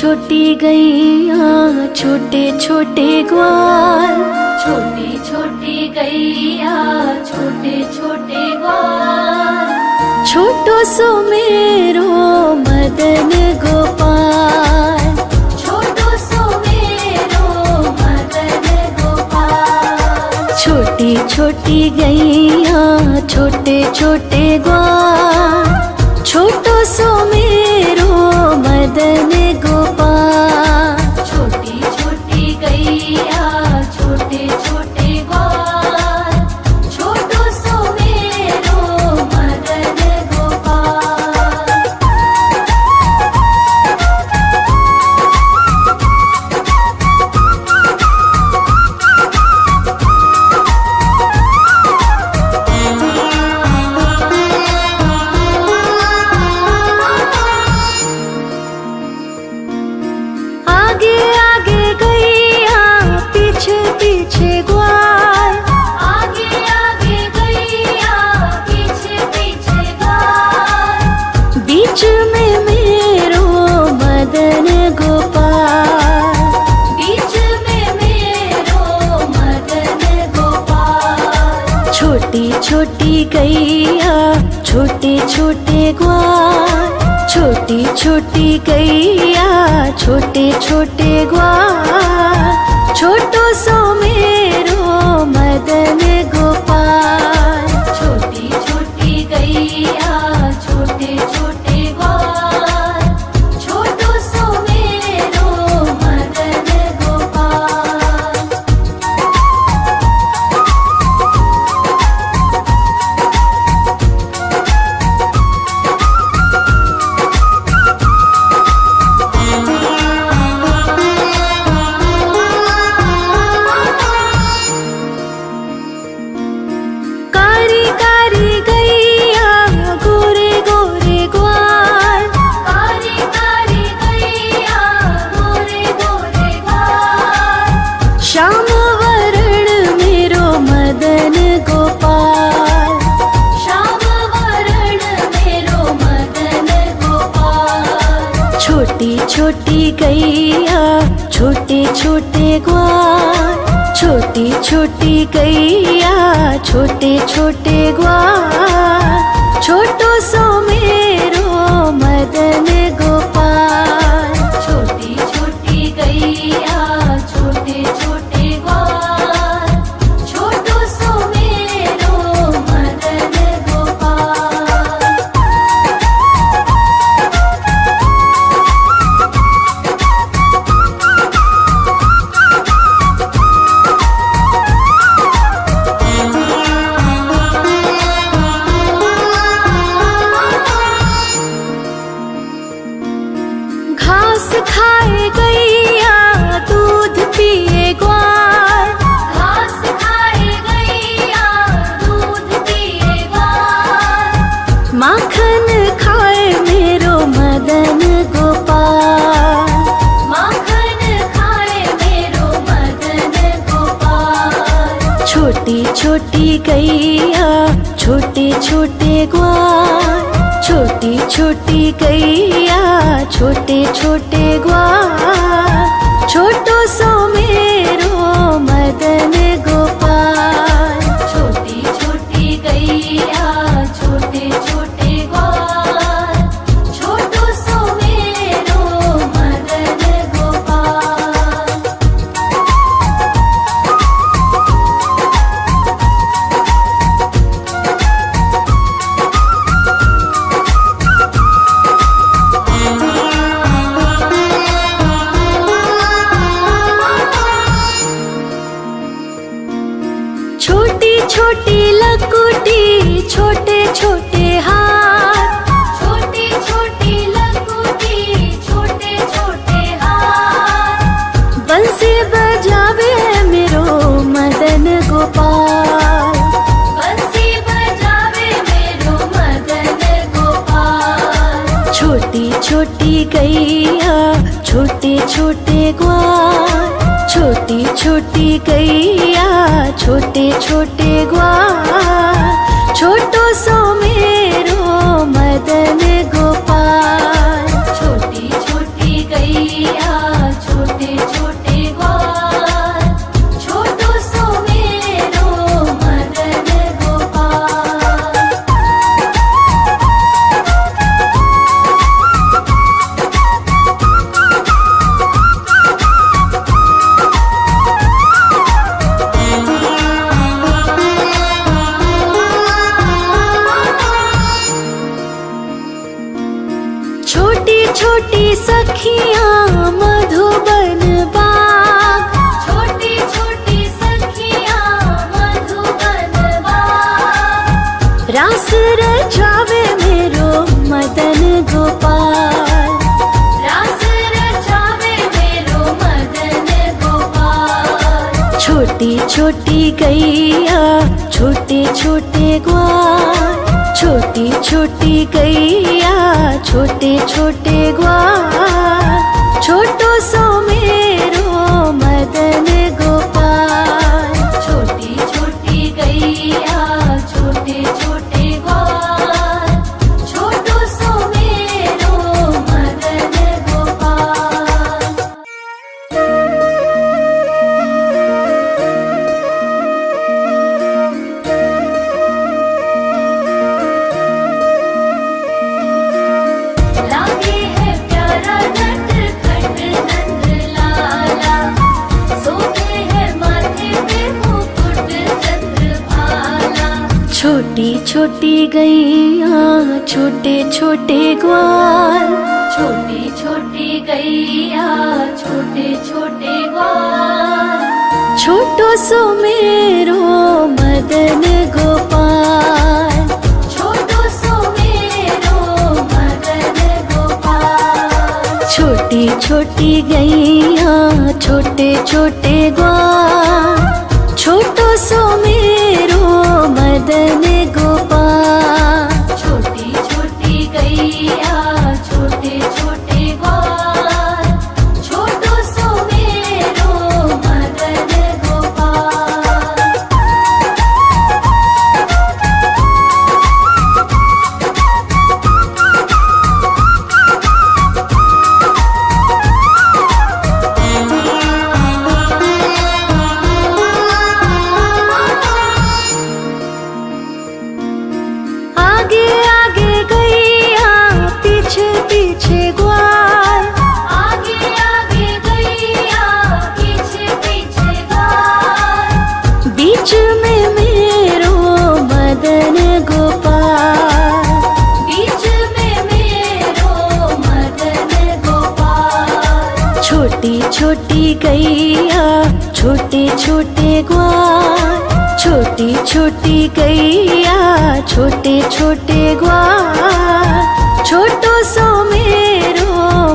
छोटी गैया छोटे छोटे ग्वाल, छोटी छोटी गैया छोटे छोटे ग्वाल, छोटो सो मेरो मदन गोपाल, छोटो सो मेरो मदन गोपाल। छोटी छोटी गैया छोटे छोटे ग्वाल, छोटो सो मेरो मदन गोपाल। छोटी छोटी गैया छोटे छोटे ग्वाल, छोटो सो मेरो मदन गोपाल। आगे आगे गैया पीछे पीछे ग्वाल, आगे आगे गैया पीछे पीछे ग्वाल, बीच में मेरो मदन गोपाल। बीच में मेरो मदन गोपाल। छोटी छोटी गैया छोटे छोटे ग्वाल, छोटी छोटी गैया छोटे छोटे ग्वाल, छोटो सो मेरो मदन गोपाल। छोटी छोटी गैया छोटे छोटे ग्वाल, छोटो सो मेरो मदन गोपाल। कारी कारी गैया गोरे गोरे ग्वाल, कारी कारी गैया गोरे गोरे ग्वाल, श्याम वरण मेरो मदन गोपाल। श्याम वरण मेरो मदन गोपाल। छोटी छोटी गैया छोटे छोटे ग्वाल, छोटी छोटी गैया छोटे छोटे ग्वाल, छोटो सो मेरो मदन गोपाल। छोटी छोटी गैया छोटे छोटे ग्वाल, छोटो सो मेरो मदन गोपाल। घास खाए गैया दूध पिए ग्वाल, घास खाए गैया दूध पिए ग्वाल, माखन खाए मेरो मदन गोपाल। माखन खाए मेरो मदन गोपाल। छोटी छोटी गैया छोटे छोटे ग्वाल, छोटी छोटी गैया छोटे छोटे ग्वाल, छोटो सो मेरो मदन गोपाल। छोटी छोटी गैया छोटे छोटे ग्वाल, छोटो सो मेरो मदन गोपाल। छोटी छोटी लकुटी छोटे छोटे हाथ, छोटी छोटी लकुटी छोटे छोटे हाथ, बंसी बजावे मेरो मदन गोपाल। बंसी बजावे मेरो मदन गोपाल। छोटी छोटी गैया छोटे छोटे ग्वाल, छोटी छोटी गैया छोटे छोटे ग्वाल, छोटो सो मेरो मदन गोपाल। छोटी छोटी गैया सखियाँ मधुबन बाग, छोटी छोटी सखियाँ मधुबन बाग, रास रचावे मेरो मदन गोपाल। रास रचावे मेरो मदन गोपाल। छोटी छोटी गैया छोटे छोटे ग्वाल, छोटी छोटी गैया छोटे छोटे ग्वाल, छोटो सो मेरो मदन गोपाल। छोटी छोटी गैया छोटे छोटे ग्वाल, छोटो सो मेरो मदन गोपाल। लागे है प्यारा नटखट नंद लाला, सोते है माथे पे मुकुट चंद्रभाला। छोटी छोटी गैया छोटे छोटे ग्वाल, छोटी छोटी गैया छोटे छोटे ग्वाल, छोटो सो मेरो मदन गोपाल। छोटो सो मेरो मदन गोपाल। छोटी छोटी गैया छोटे छोटे ग्वाल, छोटो सो मेरो मदन गोपाल। छोटी छोटी गैया छोटे छोटे ग्वाल, छोटो सो मेरो मदन गोपाल। आगे आगे गैया पीछे पीछे ग्वाल, आगे आगे गैया पीछे पीछे ग्वाल, बीच में मेरो मदन गोपाल। बीच में मेरो मदन गोपाल। छोटी छोटी गैया छोटे छोटे ग्वाल, छोटी छोटी गैया छोटे छोटे ग्वाल, छोटो सो मेरो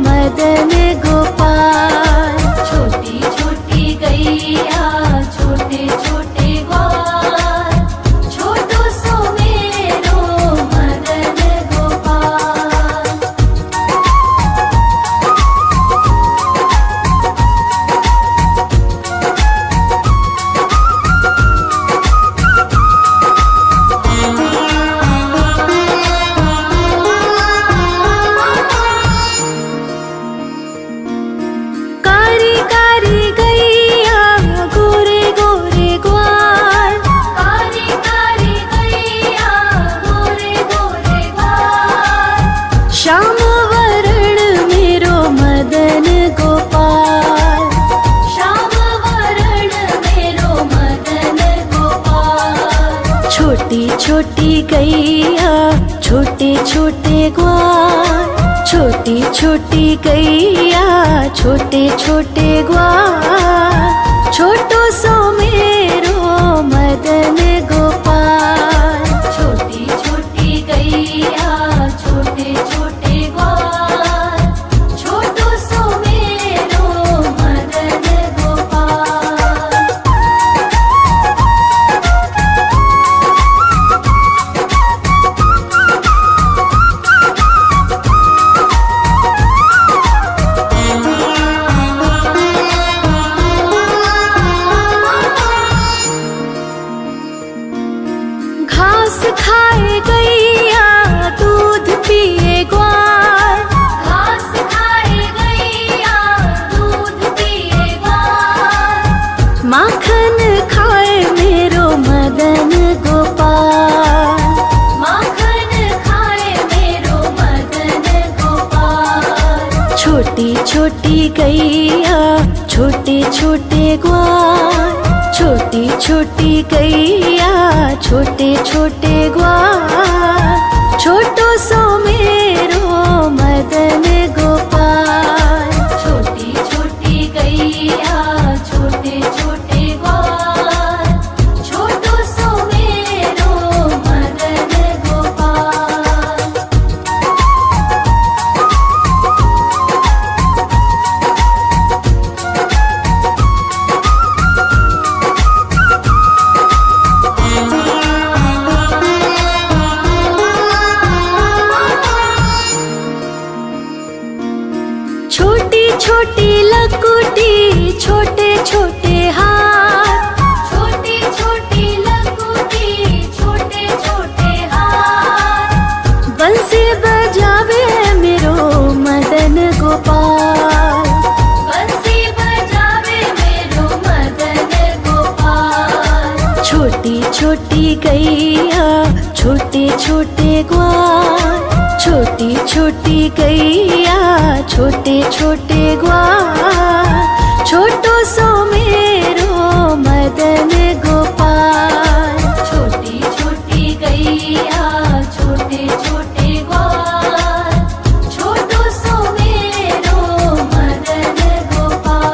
मदन गोपाल। छोटी छोटी गैया छोटे छोटे ग्वाल, छोटो सो मेरो मदन गोपाल। कारी कारी गैया गोरे गोरे ग्वाल, कारी कारी गैया गोरे गोरे ग्वाल, श्याम वरण मेरो मदन गोपाल। श्याम वरण मेरो मदन गोपाल। छोटी छोटी गैया छोटे छोटे ग्वाल, छोटी छोटी गैया छोटे छोटे ग्वाल, छोटो सो मेरो मदन गोपाल। छोटी छोटी गैया छोटे छोटे ग्वाल, छोटो सो मेरो मदन गोपाल। घास खाए गैया दूध पिए ग्वाल, घास खाए गैया दूध पिए ग्वाल, माखन खाए मेरो मदन गोपाल। माखन खाए मेरो मदन गोपाल। छोटी छोटी गैया छोटे छोटे ग्वाल, छोटी छोटी गैया छोटे छोटे ग्वाल, छोटो सो मेरो मदन गोपाल। गैया छोटे छोटे ग्वाल, छोटी छोटी गैया छोटे छोटे ग्वाल, छोटो सो मेरो मदन गोपाल। छोटी छोटी गैया छोटे छोटे ग्वाल, छोटो सो मेरो मदन गोपाल।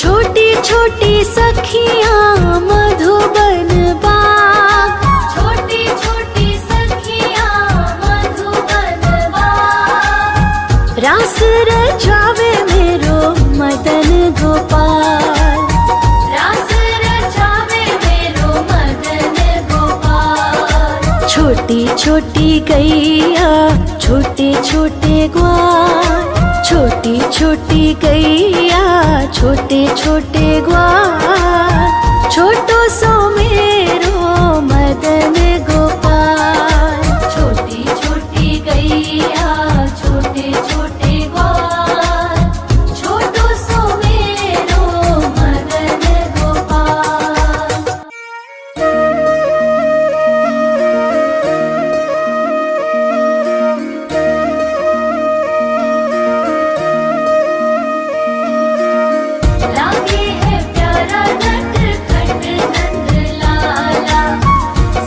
छोटी छोटी सखियाँ मधुबन बाग, छोटी छोटी सखियाँ मधुबन बाग, रास रचावे मेरो मदन गोपाल। रास रचावे मेरो मदन गोपाल। छोटी छोटी गैया छोटे छोटे ग्वाल, छोटी छोटी गैया छोटे छोटे ग्वाल, छोटो सो मेरो मदन गोपाल। छोटी छोटी गैया छोटे छोटे ग्वाल, छोटो सो मेरो मदन गोपाल। लागे है प्यारा नटखट नंद लाला,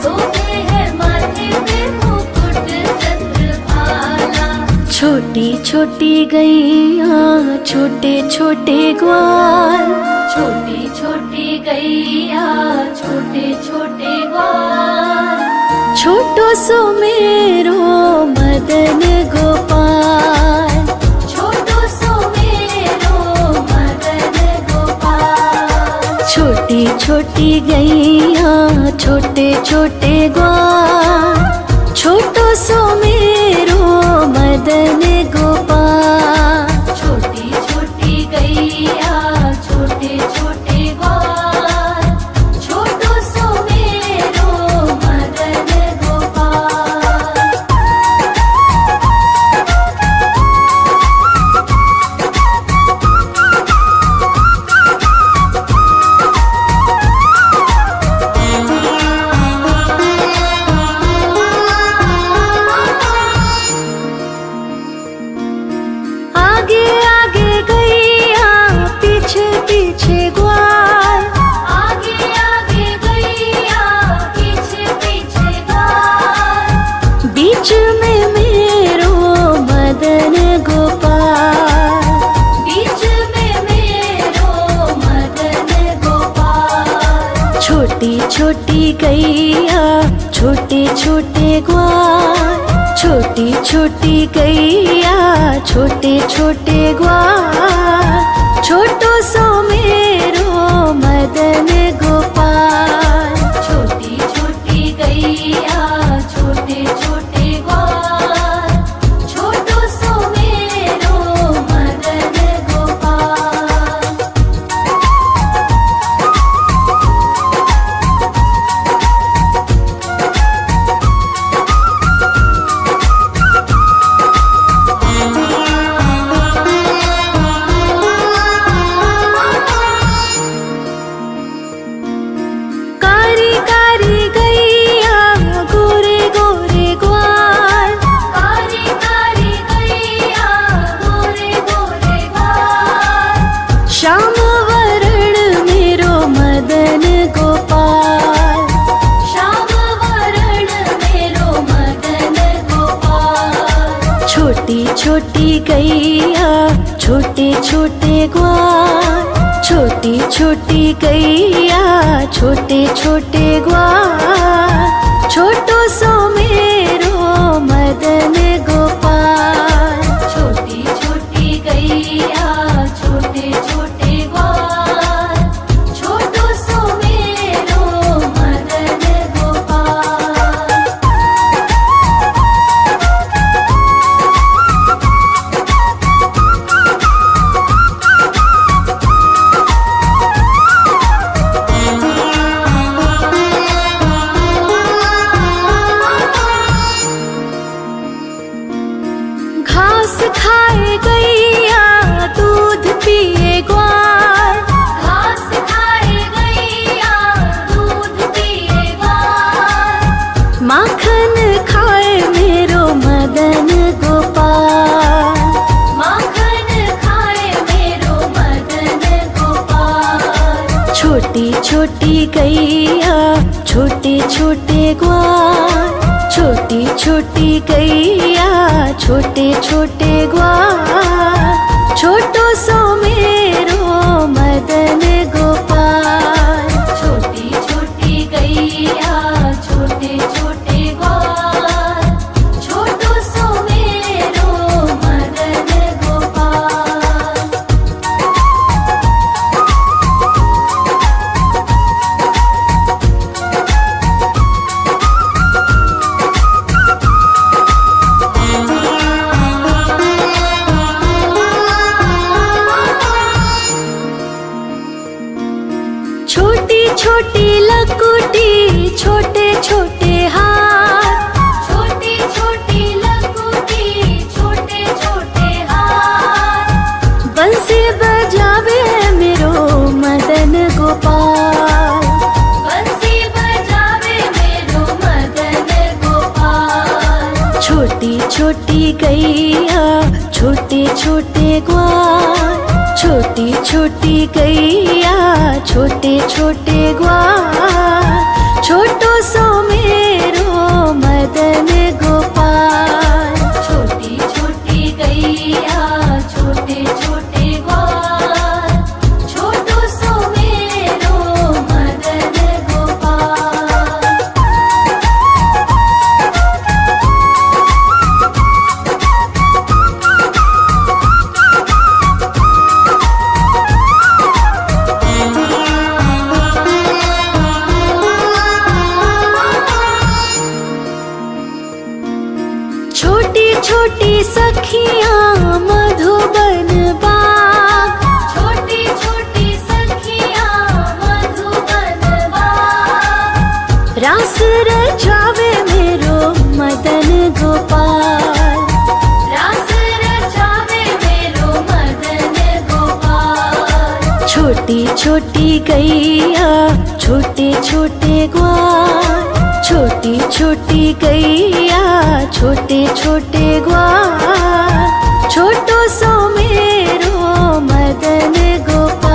सोते है माथे पे मुकुट चंद्रभाला। छोटी छोटी गैया छोटे छोटे ग्वाल, छोटी छोटी गैया छोटे छोटे ग्वाल, छोटो सो मेरो मदन गोपाल। छोटो सो मेरो मदन गोपाल। छोटी छोटी गैया छोटे छोटे ग्वाल, छोटो सो मेरो मदन गोपाल। छोटी छोटी गैया छोटे छोटे ग्वाल, छोटो सो मेरो मदन गोपाल। आगे आगे गैया पीछे पीछे ग्वाल, आगे आगे गैया पीछे पीछे ग्वाल, बीच में मेरो मदन गोपाल। बीच में मेरो मदन गोपाल। छोटी छोटी गैया छोटे छोटे ग्वाल, छोटी छोटी गैया छोटे छोटे ग्वाल, छोटो सो मेरो मदन गोपाल। छोटी छोटी गैया छोटे छोटे ग्वाल, छोटो सो मेरो मदन गोपाल। कारी कारी गैया गोरे गोरे ग्वाल, कारी कारी गैया गोरे गोरे ग्वाल, श्याम वरण मेरो मदन गोपाल। श्याम वरण मेरो मदन गोपाल। छोटी छोटी गैया छोटे छोटे ग्वाल, छोटी छोटी गैया छोटे छोटे ग्वाल, छोटो सो मेरो मदन गोपाल। छोटी छोटी गैया छोटे छोटे ग्वाल, छोटो सो मेरो मदन गोपाल। मदन गोपाल। माखन खाए मेरो मदन गोपाल। छोटी छोटी गैया छोटे छोटे ग्वाल। छोटी छोटी गैया छोटे छोटे ग्वाल। छोटो सो मेरो मदन गोपाल। छोटी छोटी गैया छोटे छोटे ग्वाल। छोटो सो मेरो मदन गोपाल। छोटी छोटी लकुटी छोटे छोटे हाथ। छोटी छोटी लकुटी छोटे छोटे हाथ। बंसी बजावे मेरो मदन गोपाल। बंसी बजावे मेरो मदन गोपाल। छोटी छोटी गैया छोटे छोटे ग्वाल। छोटी छोटी गैया छोटे छोटे ग्वाल। छोटो सो मेरो मदन गोपाल। छोटी छोटी गैया छोटे छोटे ग्वाल। छोटो सो मेरो मदन गोपाल। छोटी छोटी सखियाँ मधुबन बाग। छोटी छोटी सखियाँ मधुबन बाग। रास रचावे मेरो मदन गोपाल। रास रचावे मेरो मदन गोपाल। छोटी छोटी गैया छोटे छोटे ग्वाल। छोटी छोटी गैया छोटे छोटे ग्वाल। छोटो सो मेरो मदन गोपाल।